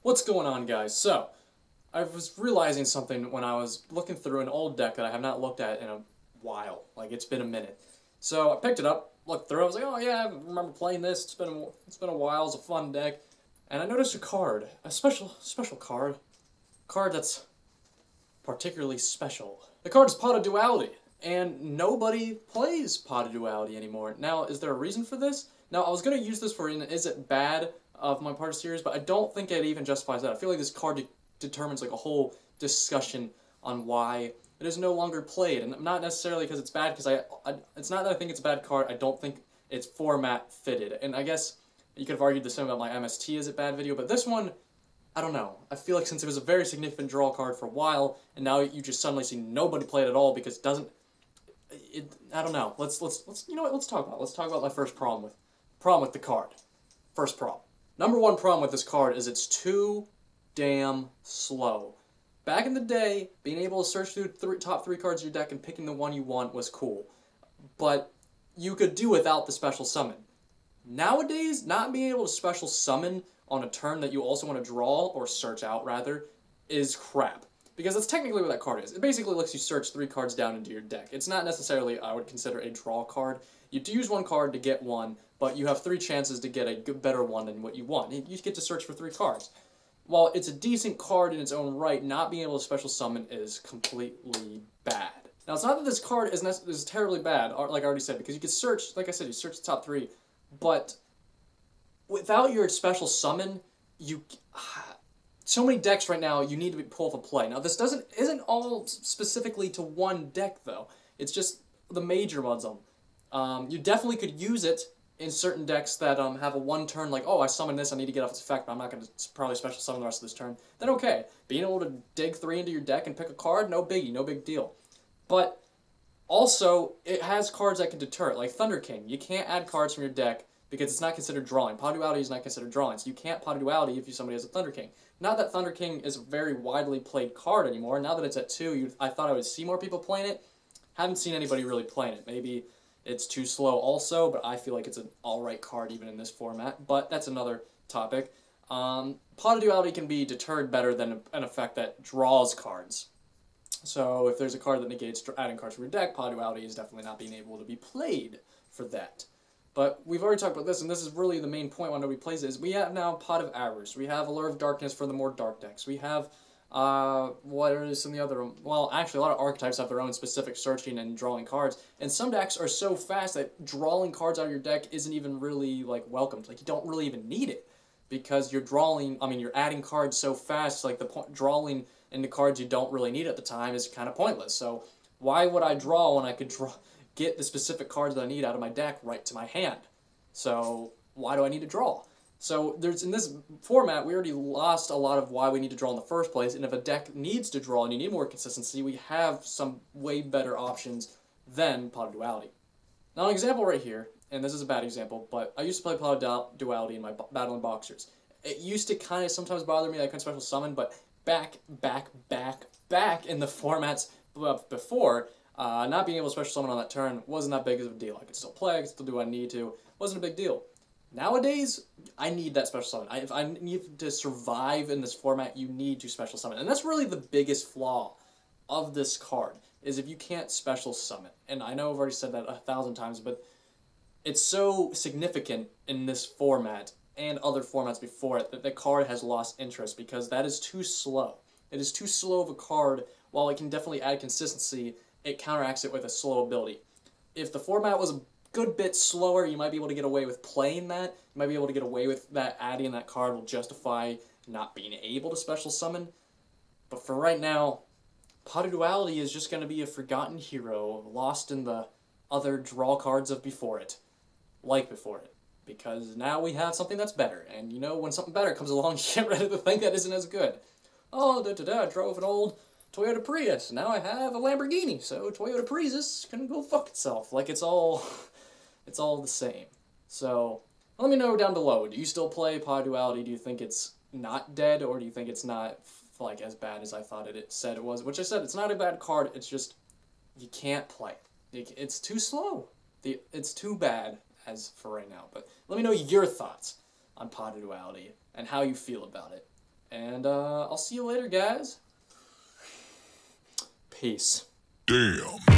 What's going on, guys? So, I was realizing something when I was looking through an old deck that I have not looked at in a while. Like, it's been a minute. So, I picked it up, looked through it, I was like, oh yeah, I remember playing this, it's been a while, it's a fun deck. And I noticed a card, a special card that's particularly special. The card is Pot of Duality, and nobody plays Pot of Duality anymore. Now, is there a reason for this? Now, I was going to use this for an Is It Bad of my part of series, but I don't think it even justifies that. I feel like this card determines like a whole discussion on why it is no longer played, and not necessarily because it's bad, because it's not that I think it's a bad card, I don't think it's format fitted. And I guess you could have argued the same about my MST Is It Bad video, but this one, I don't know. I feel like since it was a very significant draw card for a while, and now you just suddenly see nobody play it at all because it doesn't. I don't know. Let's you know what? Let's talk about. Let's talk about my first problem with the card. First problem. Number one problem with this card is it's too damn slow. Back in the day, being able to search through top three cards of your deck and picking the one you want was cool, but you could do without the special summon. Nowadays, not being able to special summon on a turn that you also want to draw, or search out rather, is crap. Because that's technically what that card is. It basically lets you search 3 cards down into your deck. It's not necessarily, I would consider, a draw card. You use one card to get one, but you have 3 chances to get a better one than what you want. You get to search for 3 cards. While it's a decent card in its own right, not being able to special summon is completely bad. Now, it's not that this card is terribly bad, like I already said, because you can search, like I said, you search the top 3, but without your special summon, so many decks right now you need to pull for play. Now this isn't all specifically to one deck though. It's just the major ones. You definitely could use it in certain decks that have a one turn, like, oh, I summon this, I need to get off its effect, but I'm not going to probably special summon the rest of this turn. Then okay, being able to dig 3 into your deck and pick a card, no biggie, no big deal. But also, it has cards that can deter it, like Thunder King. You can't add cards from your deck because it's not considered drawing. Pot of Duality is not considered drawing, so you can't Pot of Duality if somebody has a Thunder King. Not that Thunder King is a very widely played card anymore. Now that it's at 2, I thought I would see more people playing it. Haven't seen anybody really playing it. Maybe it's too slow also, but I feel like it's an alright card even in this format. But that's another topic. Pot of Duality can be deterred better than an effect that draws cards. So if there's a card that negates adding cards from your deck, Pot of Duality is definitely not being able to be played for that. But we've already talked about this, and this is really the main point why nobody plays it, is we have now Pot of Arrows. We have Allure of Darkness for the more dark decks. We have, what are some of the other, well, actually a lot of archetypes have their own specific searching and drawing cards, and some decks are so fast that drawing cards out of your deck isn't even really, like, welcomed. Like, you don't really even need it, because you're you're adding cards so fast, like, drawing into cards you don't really need at the time is kind of pointless. So, why would I draw when I could get the specific cards that I need out of my deck right to my hand? So why do I need to draw? So in this format, we already lost a lot of why we need to draw in the first place, and if a deck needs to draw and you need more consistency, we have some way better options than Pot of Duality. Now an example right here, and this is a bad example, but I used to play Pot of Duality in my Battle and Boxers. It used to kind of sometimes bother me that I couldn't special summon, but back in the formats before, not being able to special summon on that turn wasn't that big of a deal. I could still play, I could still do what I need to. Wasn't a big deal. Nowadays, I need that special summon. If I need to survive in this format, you need to special summon. And that's really the biggest flaw of this card, is if you can't special summon. And I know I've already said that 1,000 times, but it's so significant in this format and other formats before it that the card has lost interest, because that is too slow. It is too slow of a card. While it can definitely add consistency, it counteracts it with a slow ability. If the format was a good bit slower, you might be able to get away with playing that. You might be able to get away with that. Adding that card will justify not being able to special summon. But for right now, Pot of Duality is just going to be a forgotten hero, lost in the other draw cards of before it. Like before it. Because now we have something that's better. And you know, when something better comes along, you get rid of the thing that isn't as good. Oh, I drove an old Toyota Prius. Now I have a Lamborghini, so Toyota Prius can go fuck itself. Like, it's all the same. So let me know down below. Do you still play Pot of Duality? Do you think it's not dead, or do you think it's not like as bad as I thought it said it was? Which I said, it's not a bad card. It's just you can't play it. It's too slow. It's too bad as for right now. But let me know your thoughts on Pot of Duality and how you feel about it. And I'll see you later, guys. Peace. Damn.